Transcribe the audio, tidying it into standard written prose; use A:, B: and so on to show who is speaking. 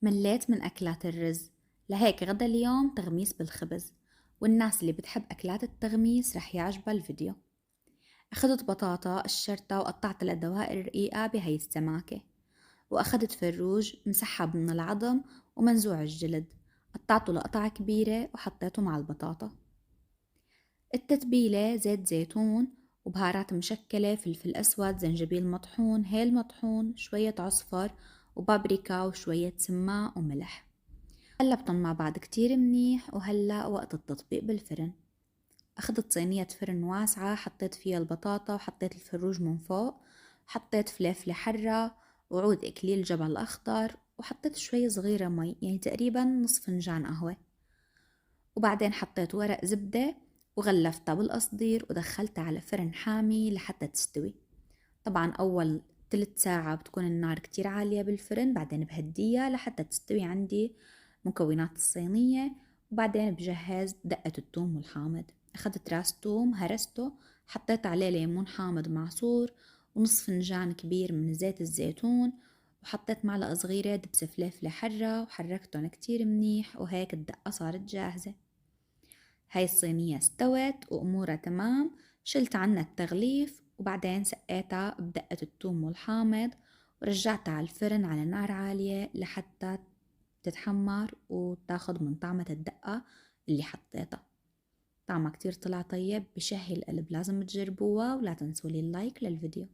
A: مليت من أكلات الرز، لهيك غدا اليوم تغميس بالخبز. والناس اللي بتحب أكلات التغميس رح يعجبها الفيديو. أخذت بطاطا قشرتها وقطعتها لدوائر رقيقة بهي السماكة، وأخذت فروج مسحب من العظم ومنزوع الجلد، قطعته لقطع كبيرة وحطيته مع البطاطا. التتبيلة زيت زيتون وبهارات مشكلة، فلفل أسود، زنجبيل مطحون، هيل مطحون، شوية عصفر وبابريكا وشوية سماق وملح. قلبتن مع بعض كتير منيح، وهلأ وقت التطبيق بالفرن. أخذت صينية فرن واسعة، حطيت فيها البطاطا وحطيت الفروج من فوق، حطيت فليفلة حرة وعود إكليل جبل أخضر، وحطيت شوي صغيرة مي، يعني تقريبا نص فنجان قهوة. وبعدين حطيت ورق زبدة وغلفتها بالقصدير ودخلتها على فرن حامي لحتى تستوي. طبعا أول 3 ساعة بتكون النار كتير عالية بالفرن، بعدين بهديها لحتى تستوي عندي مكونات الصينية. وبعدين بجهز دقة الثوم والحامض. أخذت راس ثوم هرسته، حطيت عليه ليمون حامض معصور ونص فنجان كبير من زيت الزيتون، وحطيت معلقة صغيرة دبس فليفلة حرة وحركتهم كتير منيح، وهيك الدقة صارت جاهزة. هاي الصينية استوت وأمورها تمام. شلت عنها التغليف وبعدين سقيتها بدقة الثوم والحامض، ورجعتها على الفرن على نار عالية لحتى تتحمر وتاخد من طعمة الدقة اللي حطيتها. طعمها كتير طلع طيب، بشهي القلب، لازم تجربوها، ولا تنسولي اللايك للفيديو.